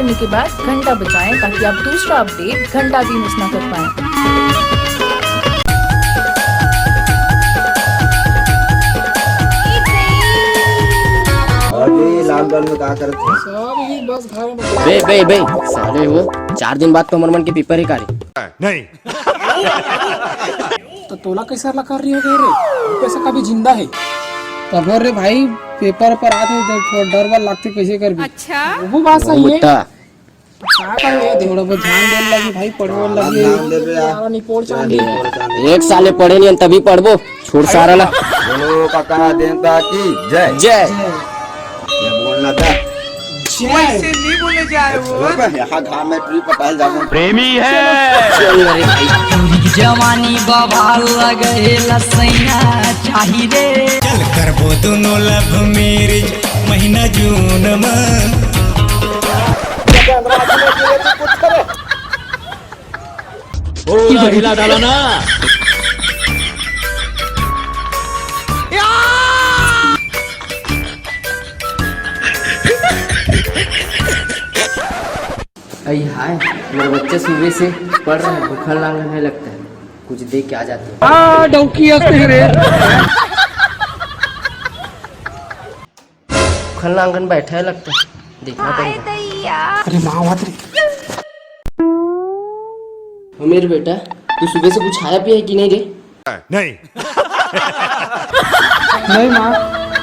करने के बाद घंटा बजाएं ताकि आप दूसरा अपडेट घंटा भी मिस ना कर पाएं। लॉकडाउन में क्या करते हैं? बे बे बे साले वो 4 दिन बाद तो मरमन के पेपर ही कारे नहीं। तो तोला कैसा लगा रही हो गए रे? कैसा कभी जिंदा है तब रे भाई पेपर पर आते थोड़ा डर वाल लगते कैसे कर भी। अच्छा वो बात सही है। क्या करे थोड़ा बहुत ध्यान देने लगी भाई पढ़ो लगी यार नहीं पढ़ चांदी एक साले पढ़े नहीं तभी पढ़बो छोड़ सारा ला। बोलो काका देवता की जय जय। ये बोलना था वैसे नहीं बोले जाए वो यहाँ घाम में ट्री पटाल जाऊँ प्रेमी है। जवानी बवाल लगे लसैया चाही रे चल करबो दोनों लव मैरिज महीना जून में। ओ हिला डालो ना। अई हाय मेरे बच्चे सुबह से पढ़ रहे हैं भूखा नहीं लगता है कुछ दे के आ जाते हैं। आ डौकी रे भूखा आंगन बैठा है लगता है देखना पड़ेगा। अरे माँ बात रे मेरे बेटा तू सुबह से कुछ खाया पिया है कि नहीं रे? नहीं। नहीं माँ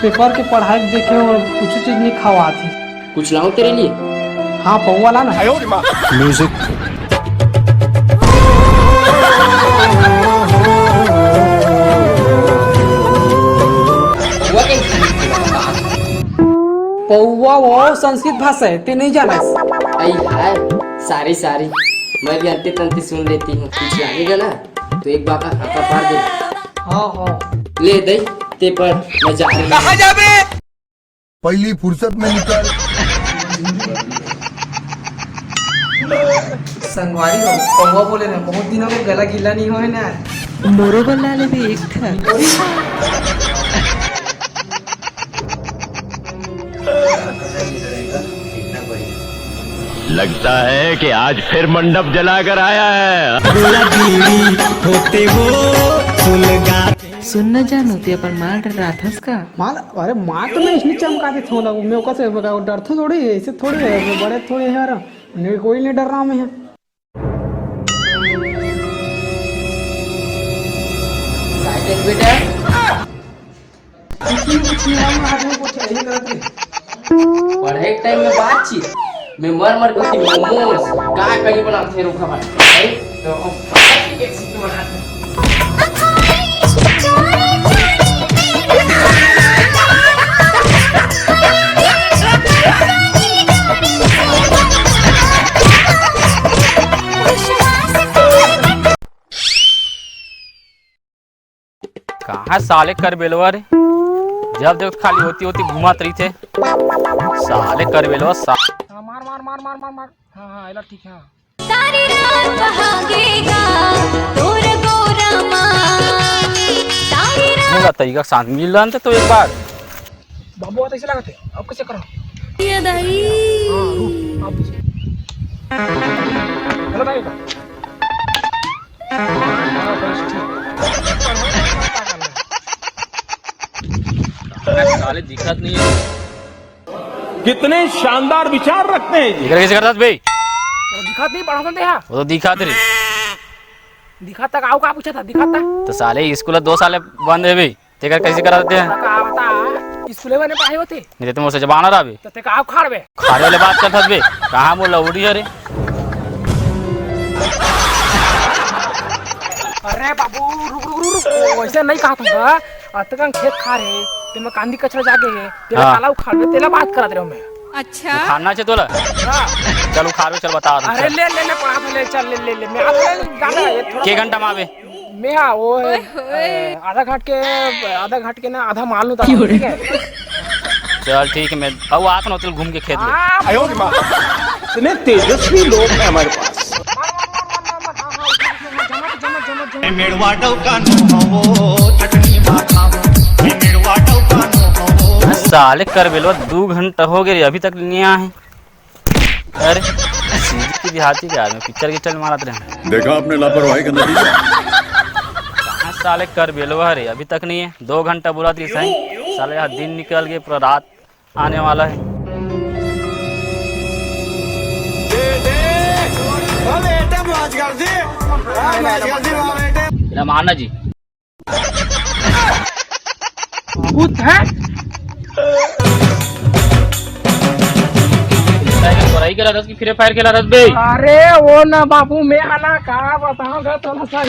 पेपर के पढ़ाई देखे और कुछ चीज नहीं खावा थी। कुछ लाऊं तेरे लिए? हाँ पौवा ला ना। म्यूजिक। पौवा वो संस्कृत भाषा है ते नहीं जाना। आई हाय सारी सारी मैं भी अंते तंते सुन लेती हूँ कुछ लागेगा ना तो एक बार हाथा पार दे। हाँ हाँ ले दे ते पर मैं जा रही कहाँ जाबे? पहली फुर्सत में निकल। संगवारी हो पौवा बोले ना बहुत दिनों में गला गीला नहीं हो है ना मोरो बल्ला ले भी एक था। लगता है कि आज फिर मंडप जलाकर आया है। होते वो सुलगा सुन न जानू ते पर मार डर रहा था उसका। माल अरे माँ तो मैं इसमें चमका दी थोड़ा मैं ओका से डर था थोड़ी ऐसे थोड़ी है बड़े थोड़े है यार नहीं कोई नहीं डर रहा मैं यहाँ। बेटा पढ़ाई टाइम में बातचीत मैं मर मर करती मोमोस का कहीं बनाते हैं रोका भाई कहाँ साले कर बेलवा रे जब देखो खाली होती होती घुमात रही थे साले कर बेलवा मार मार मार मार मार मार हाँ हाँ इला ठीक है। सारी रात बहागेगा तोर गोरा मानी सारी रात तरीका शांत मिल रहा तो एक बार बाबू ऐसे लगा थे अब कैसे करो ये दही हेलो भाई साले दिक्कत नहीं है। कितने शानदार विचार रखते हैं जी। कैसे करता भाई? दिखात नहीं पढ़ा था यहाँ वो तो दिखा तेरे दिखाता का का पूछा था दिखाता तो साले स्कूल 2 साल बंद है भाई तेकर कैसे कराते हैं? स्कूल में पढ़ाई होती मेरे तुम से जबाना रहा बे तो ते का खाड़बे खारे वाले बात करता बे कहाँ बोला उड़ी अरे अरे बाबू रुक रुक रुक रुक वैसे नहीं कहा था अतकन खेत खा रहे ते मैं कांदी कचरा जाके तेरा हाँ। काला उखाड़ में तेला बात करा दे रहा हूं मैं। अच्छा खाना चाहिए तोला चल उखाड़ चल बता दो अरे ले ले ले पढ़ा था ले चल ले ले ले मैं आता गाना ये थोड़ा के घंटा मावे मैं हाँ वो आधा घाट के ना आधा मान लूं ठीक है। चल ठीक है मैं अब आता ना घूम के खेत में। इतने तेजस्वी लोग हैं हमारे पास। साले कर बेलो 2 घंटा हो गए अभी तक नहीं आए। अरे सीधी की देहाती के आदमी पिक्चर की चल मारत रहे। देखा आपने लापरवाही का नतीजा। कहाँ साले कर बेलवा रे, अभी तक नहीं है। 2 घंटा बुला थी सही, साले यहाँ दिन निकल गए, पूरा रात आने वाला है। रमाना जी भूत है पढ़ाई करा था कि फ्री फायर खेला था बे। अरे वो ना बाबू मैं आना कहा बताऊंगा थोड़ा सा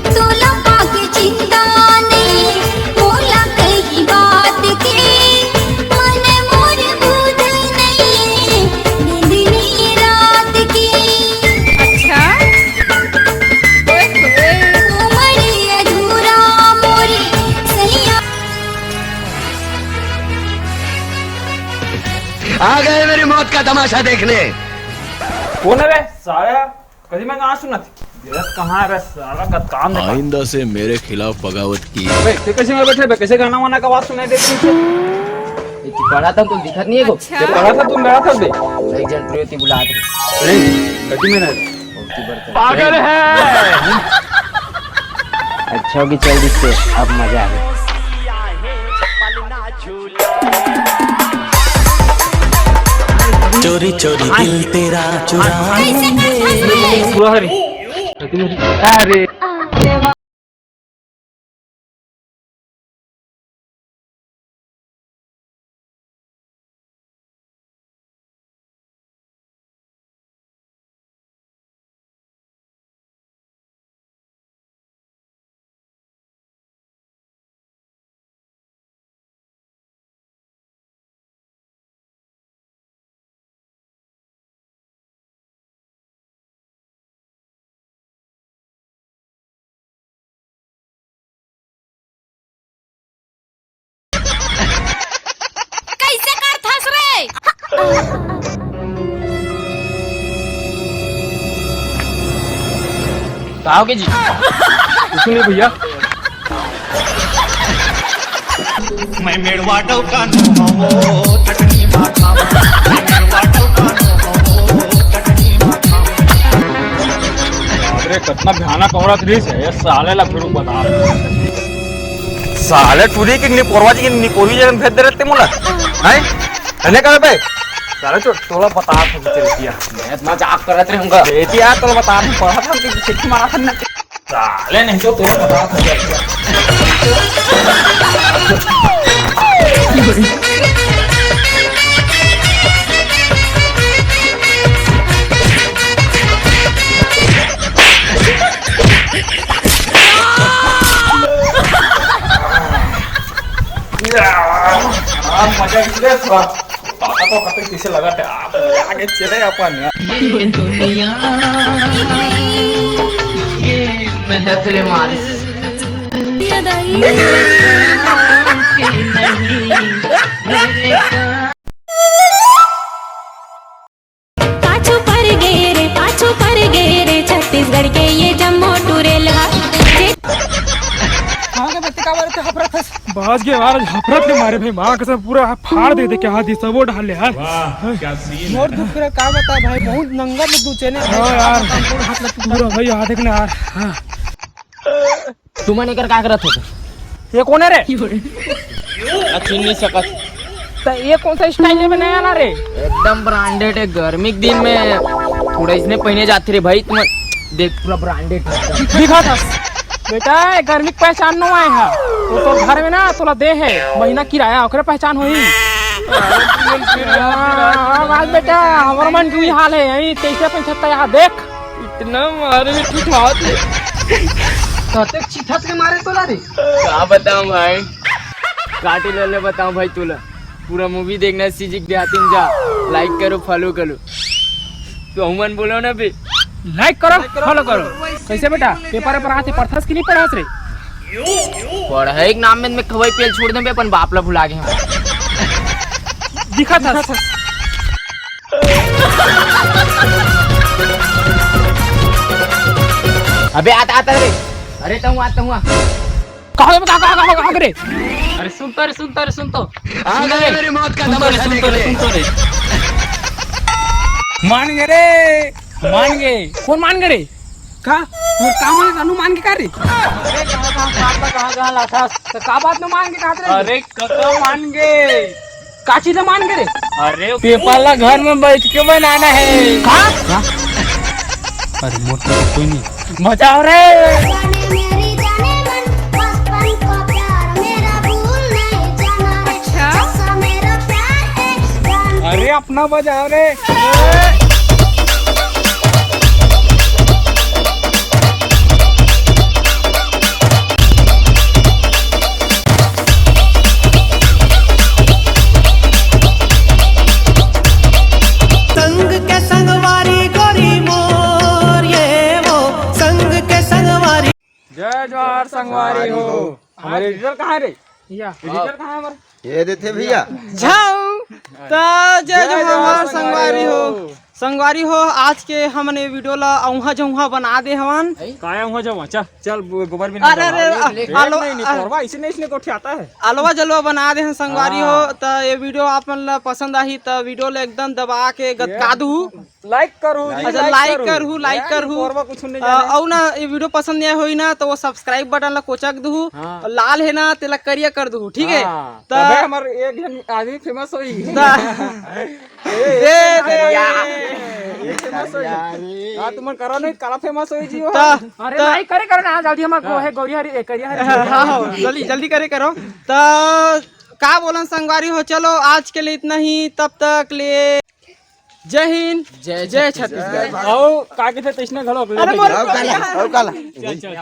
तोला पाके चिंता नहीं बोला कई बात के मन मोर बुध नहीं नींदनी रात की। अच्छा उमड़ी अधूरा मोरी सैया। आ गए मेरी मौत का तमाशा देखने। कौन है बे साला? कभी मैं कहाँ सुना थी कहाँ है बे साला का काम देखा। आइंदा से मेरे खिलाफ बगावत की। बे कैसे में बैठे बे, कैसे गाना वाना का आवाज सुनाई देती है। ये पढ़ा था तुम दिखत नहीं है को? ये पढ़ा था तुम मेरा था बे। एक जन प्रियति बुला थे। नहीं गड्डी में नहीं पागल है। अच्छा होगी चल दिखते अब मजा आ गया। चोरी चोरी दिल तेरा चुराएंगे। पूरा हरी अरे कैसे कर फंस रे? कहोगे जी कुछ नहीं भैया। मैं मेड़वा डौका नो हो टटनी माथा। मैं मेड़वा डौका नो हो टटनी माथा। अरे कितना भयानक औरत रीस है ये साले ला फिर बता। साले टूरी की निपोरवाजी की निपोरी जन भेज दे रहते मुला हैं कहने का बे साले तो तोला बता था चल किया मैं इतना जाग करत रहूंगा बेटी यार तोला बता मैं पढ़ा था कि सिक्की मारा था ना साले नहीं तो तोला बता था मजा इसलिए थोड़ा पापा तो कते किसे लगा थे आप आगे चले अपन मेहनत ले मारी पाछू पर गए रे छत्तीसगढ़ के ये जम्मू टूरेल बाज के बार झपरत ले मारे भाई माँ कसम पूरा फाड़ दे दे के हाथ ही सबो डाल ले यार। क्या सीन मोर दुख रे का बता भाई बहुत नंगा में दू चेने यार हाथ लग पूरा भाई हाथ देखना यार। हां तुम ने कर का करत हो? ये कौन है रे? अच्छी नहीं सकत तो ये कौन सा स्टाइल में नया ला रे? एकदम ब्रांडेड है। गर्मी के दिन में थोड़ा इसने पहने जाते रे भाई। तुम देख पूरा ब्रांडेड दिखा था बेटा गर्मी की पहचान न आए है तो घर में ना तोला दे है महीना किराया ओकरे पहचान होई। बात बेटा हमारा मन की हाल है यही 23-75 यहाँ देख इतना मारे में ठीक बात है कते चिथस के मारे तोला रे का बताऊं भाई। काटे ले बताऊं भाई तोला पूरा मूवी देखना सीजिक देहाती जा लाइक करो फॉलो करो तो हमन बोलो ना बे लाइक करो फॉलो करो। कैसे बेटा पेपर पर आते पढ़थस कि नहीं पढ़ास रे? पढ़ाई के नाम में मैं खवई पेल छोड़ दे अपन बाप ला भुला गए दिखा था अबे आता आता रे, अरे आता हूँ कहाँ करे? अरे सुन तो आ गए मेरी मौत का तमाशा देखने। मान गए रे, मान गए। कौन मान गए रे? का मान अनु मान के का रे? कहाँ लाथा तो का बात न मान के का रे? अरे कका मान गए। का चीज मान गए रे? अरे पेपर ला घर में बैठ के बनाना है। का? अरे मोटा तो कोई नहीं। मचाओ रे। मेरी जाने मन बचपन का प्यार मेरा भूल नहीं जाना है। अच्छा मेरा प्यार है अरे अपना बजाओ रे। संग के संगवारी गोरी मोर ये वो संग के संगवारी। जय जवाहर संगवारी हो। हमारे एडिटर कहाँ है रे? एडिटर कहाँ है हमारे? ये देते भैया। जाओ तो जय जवाहर संगवारी हो। संगवारी हो, आज के हमने वीडियो ला औहा जौहा बना दे हवन। काया हुआ जब चल गोबर भी अरे इसने को आता है। अलवा जलवा बना दे हैं संगवारी हो। तो ये वीडियो आप मन ला पसंद आई तो वीडियो ला एकदम दबा के गदका दू, लाइक करू। अच्छा लाइक करहू और ना ये वीडियो पसंद नहीं हुई ना तो वो सब्सक्राइब बटन ला कोचक दू, लाल है ना तेला करिया कर दू, ठीक है? तो हमारे एक जन आदमी फेमस होई। तुम करो नहीं काला फेमस होई जी। अरे लाइक करे करो ना जल्दी, हम है गौरी हरी करिया हरी। हां जल्दी करे करो। तो का बोलन संगवारी हो, चलो आज के लिए इतना ही। तब तक ले जय हिंद, जय छत्तीसगढ़। आओ का के थे तैसने घलो। अरे काला चल